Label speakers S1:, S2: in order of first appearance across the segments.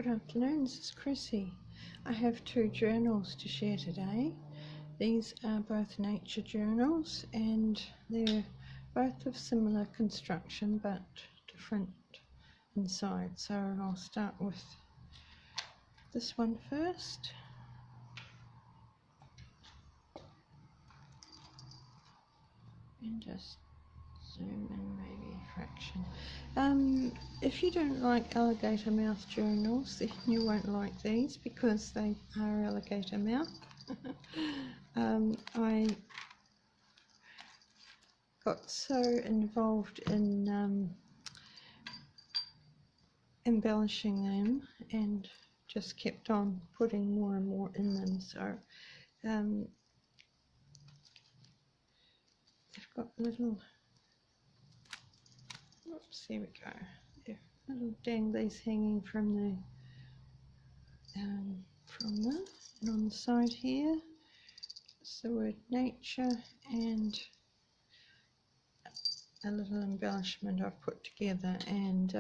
S1: Good afternoon, this is Chrissy. I have two journals to share today. These are both nature journals and they're both of similar construction but different inside. So I'll start with this one first. And just zoom in maybe a fraction. If you don't like alligator mouth journals, then you won't like these because they are alligator mouth. I got so involved in embellishing them and just kept on putting more and more in them. So they've got little, oops, here we go, yeah, little danglies hanging from them. And on the side here it's the word nature and a little embellishment I've put together, and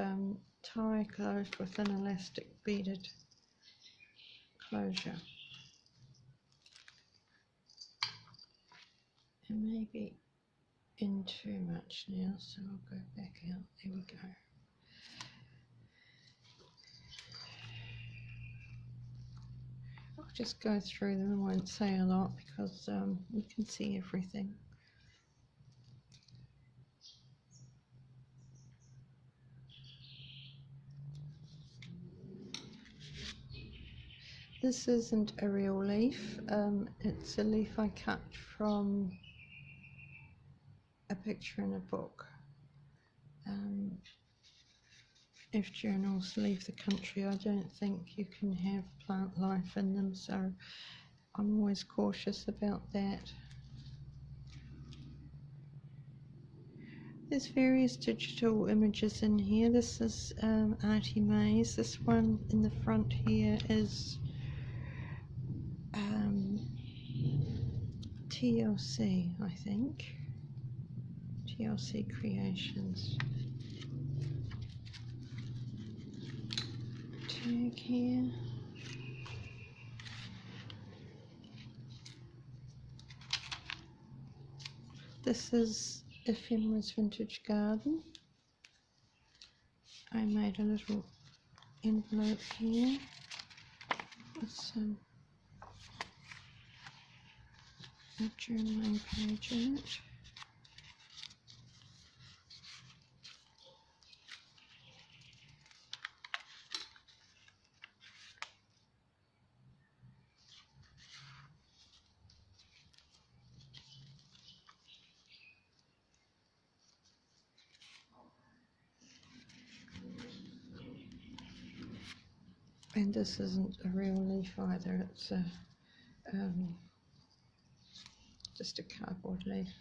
S1: tie closed with an elastic beaded closure. And maybe in too much now, so I'll go back out. There we go. I'll just go through them. I won't say a lot because you can see everything. This isn't a real leaf. It's a leaf I cut from a picture in a book. If journals leave the country, I don't think you can have plant life in them, so I'm always cautious about that. There's various digital images in here. This is Artymaze. This one in the front here is TLC, I think. TLC Creations. Tag here. This is Ephemera's Vintage Garden. I made a little envelope here with some a journaling page in it. And this isn't a real leaf either, it's a just a cardboard leaf.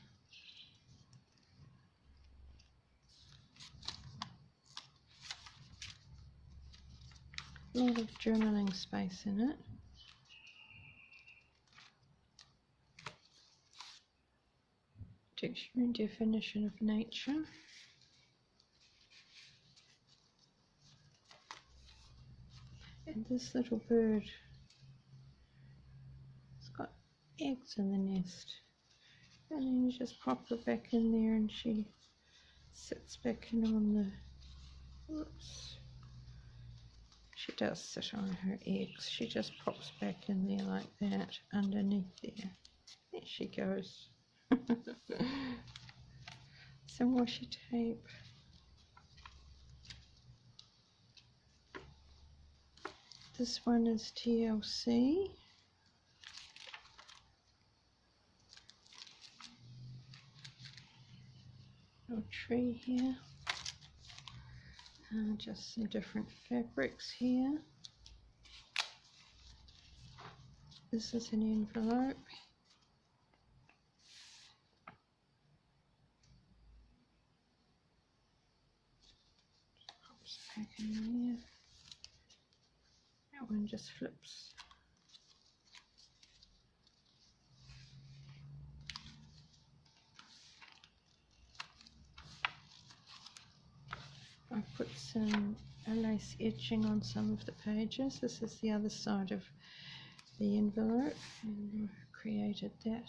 S1: A lot of journaling space in it. Texture and definition of nature. And this little bird, it's got eggs in the nest. And then you just pop her back in there and she sits back in on the, whoops. She does sit on her eggs. She just pops back in there like that, underneath there. There she goes. Some washi tape. This one is TLC. Little tree here. Just some different fabrics here. This is an envelope. Pops back in there. That one just flips. I put some a lace etching on some of the pages. This is the other side of the envelope, and I've created that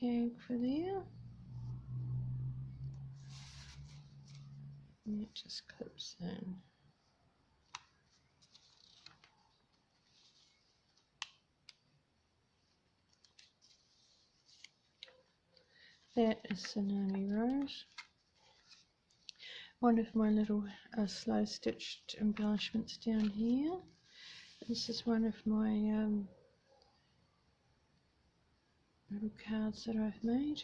S1: tag for there. And it just clips in. That is ChrissiesAttic. One of my little slow stitched embellishments down here. This is one of my little cards that I've made.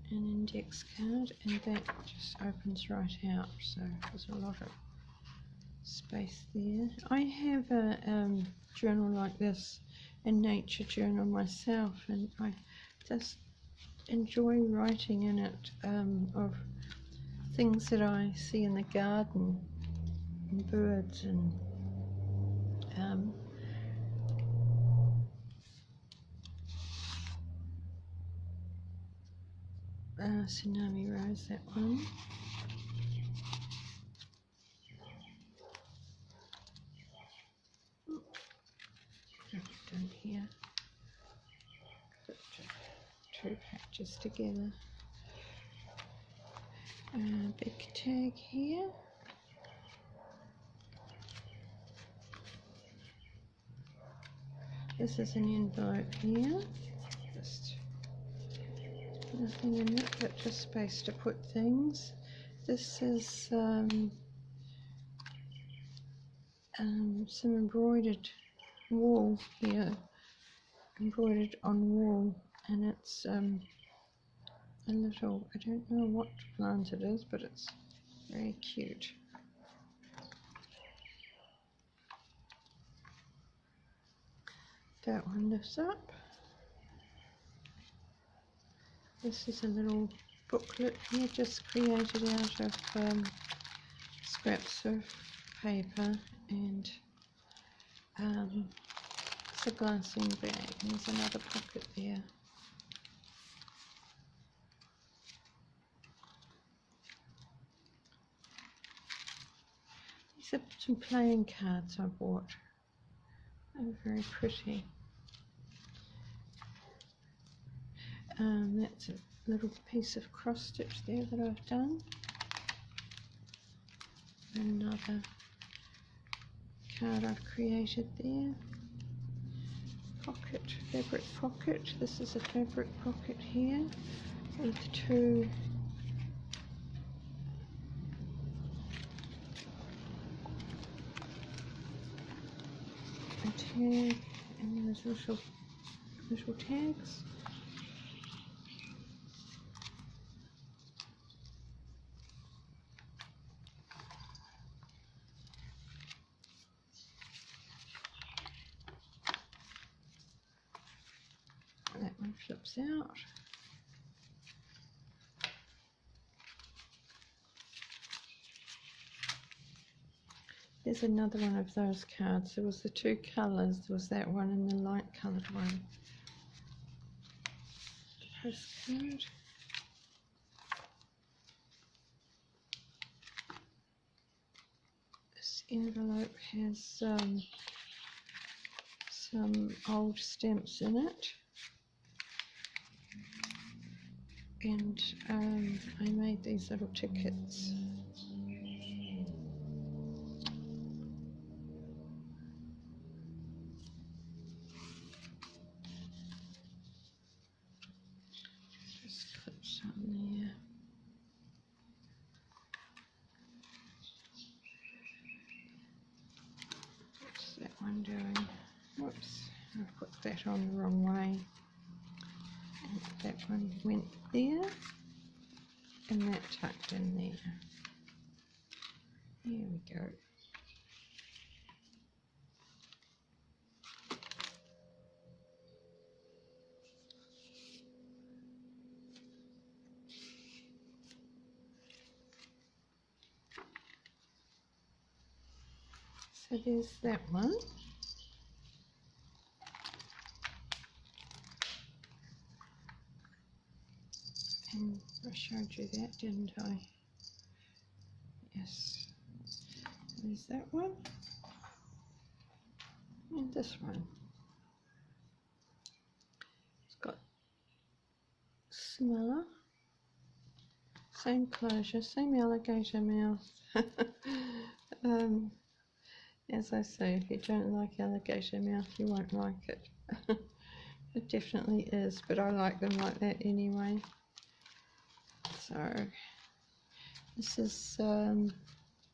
S1: An index card, and that just opens right out, so there's a lot of space there. I have a journal like this, a nature journal myself, and I just enjoy writing in it of things that I see in the garden, and birds, and TsunamiRose, that one. Done here. Put two patches together. Big tag here. This is an envelope here. Just nothing in it, but just space to put things. This is some embroidered wool here, embroidered on wool, and it's a little, I don't know what plant it is, but it's very cute. That one lifts up. This is a little booklet here, just created out of scraps of paper, and it's a glassine bag, and there's another pocket there. These are some playing cards I bought. They're very pretty. That's a little piece of cross stitch there that I've done. Another card I've created there. Pocket, fabric pocket. This is a fabric pocket here with two a tag, and there's little tags. That one flips out. There's another one of those cards. There was the two colours. There was that one and the light coloured one. Postcard. This envelope has some old stamps in it. And I made these little tickets. Just clips on there. What's that one doing? Whoops, I put that on the wrong way. And that one went there, and that tucked in there. Here we go. So there's that one. showed you that, didn't I? Yes. There's that one. And this one. It's got similar. Same closure, same alligator mouth. As I say, if you don't like alligator mouth, you won't like it. It definitely is, but I like them like that anyway. So, this is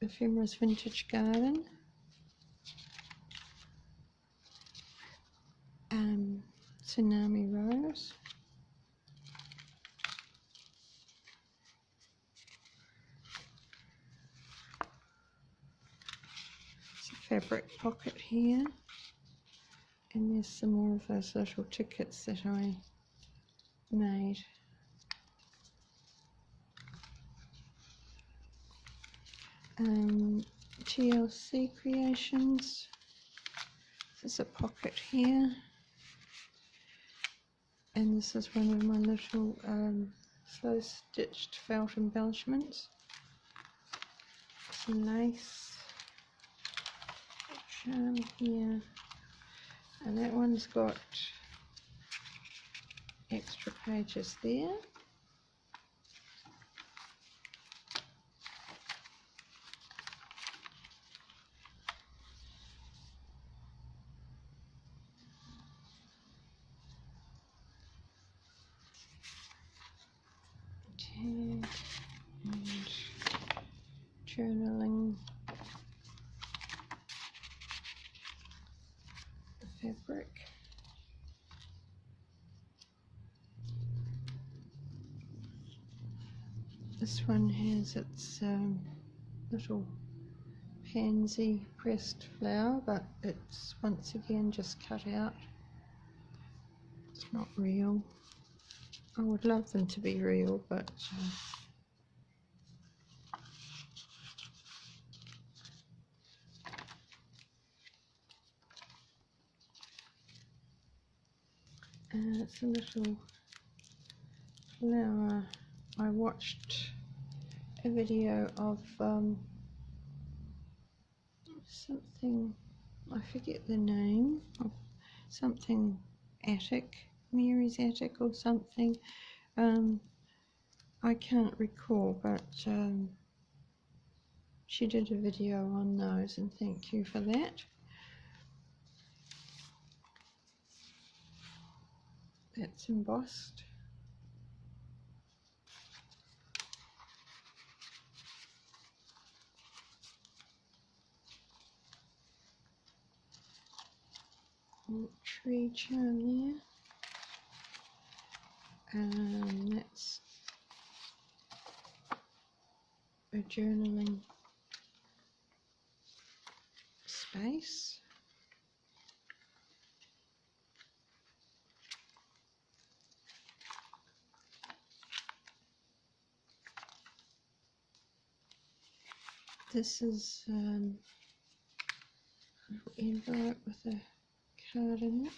S1: Ephemera's Vintage Garden. TsunamiRose. It's a fabric pocket here. And there's some more of those little tickets that I made. TLC Creations. This is a pocket here. And this is one of my little slow stitched felt embellishments. Some lace. Charm here. And that one's got extra pages there. Tag and journaling. Fabric. This one has its little pansy pressed flower, but it's once again just cut out. It's not real. I would love them to be real, but it's a little flower. I watched a video of something, I forget the name, of something attic, Mary's Attic or something. I can't recall, but she did a video on those, and thank you for that. That's embossed. Tree charm there. That's a journaling space. This is a little envelope with a card in it.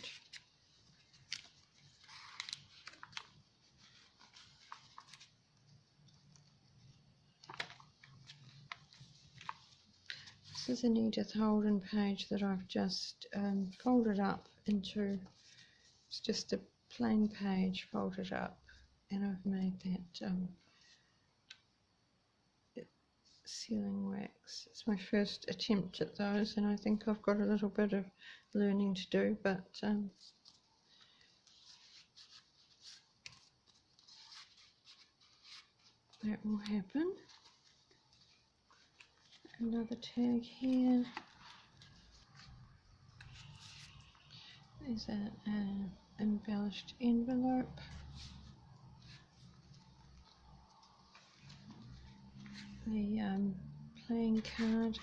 S1: This is an Edith Holden page that I've just folded up into, it's just a plain page folded up, and I've made that sealing wax. It's my first attempt at those, and I think I've got a little bit of learning to do, but that will happen. Another tag here. There's an embellished envelope. The playing card,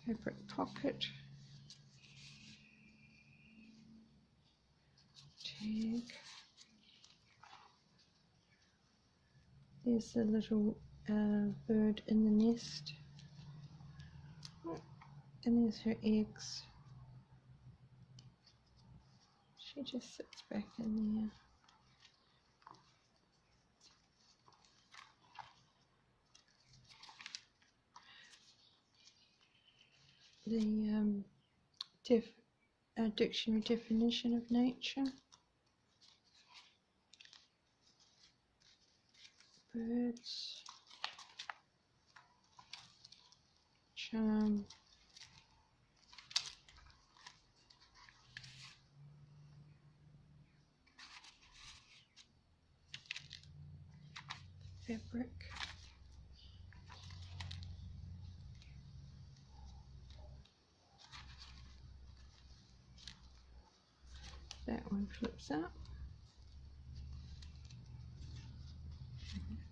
S1: fabric pocket, tag. There's a little bird in the nest, and there's her eggs. She just sits back in there. the dictionary definition of nature. Birds, charm, fabric, that one flips up,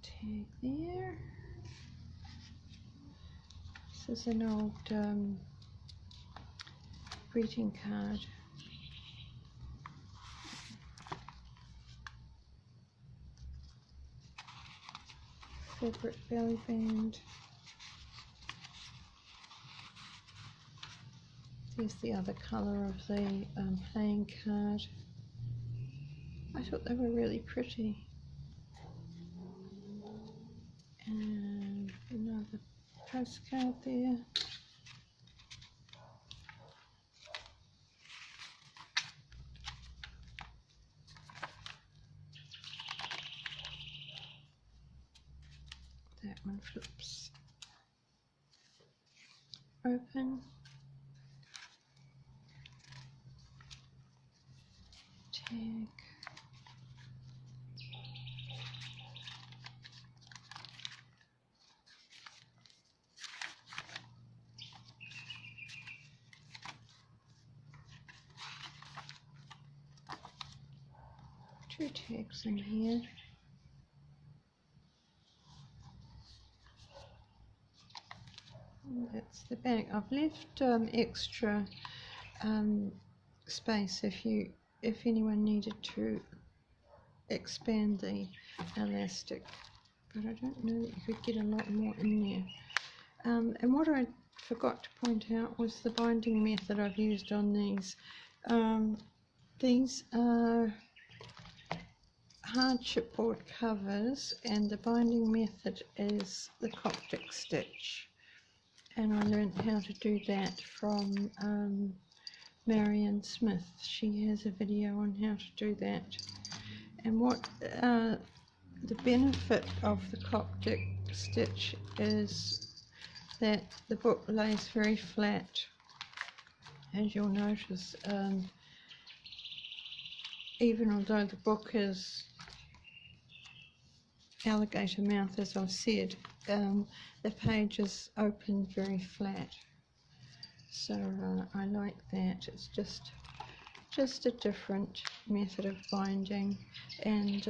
S1: tag there. This is an old greeting card. Fabric belly band. There's the other colour of the playing card. I thought they were really pretty. And another postcard there. That one flips open. Tag. Two tags in here. And that's the back. I've left extra space if anyone needed to expand the elastic, but I don't know that you could get a lot more in there. And what I forgot to point out was the binding method I've used on these. These are hard chipboard covers, and the binding method is the Coptic stitch, and I learned how to do that from Marion Smith. She has a video on how to do that. And what the benefit of the Coptic stitch is that the book lays very flat, as you'll notice. Even although the book is alligator mouth, as I've said, the pages open very flat. So I like that. It's just a different method of binding, and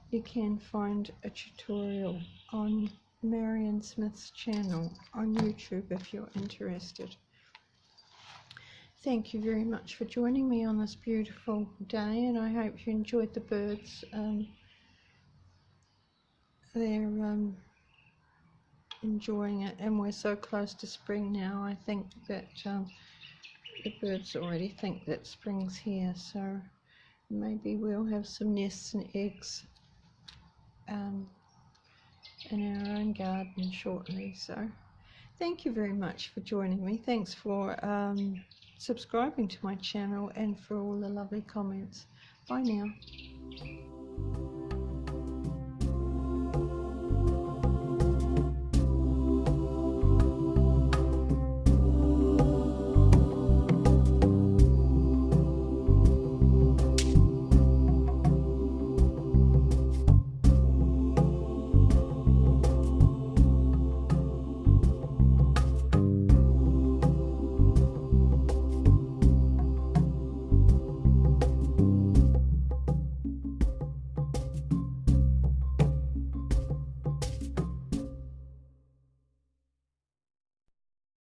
S1: you can find a tutorial on Marion Smith's channel on YouTube if you're interested. Thank you very much for joining me on this beautiful day, and I hope you enjoyed the birds. They're enjoying it, and we're so close to spring now. I think that the birds already think that spring's here, so maybe we'll have some nests and eggs in our own garden shortly. So thank you very much for joining me. Thanks for subscribing to my channel and for all the lovely comments. Bye now.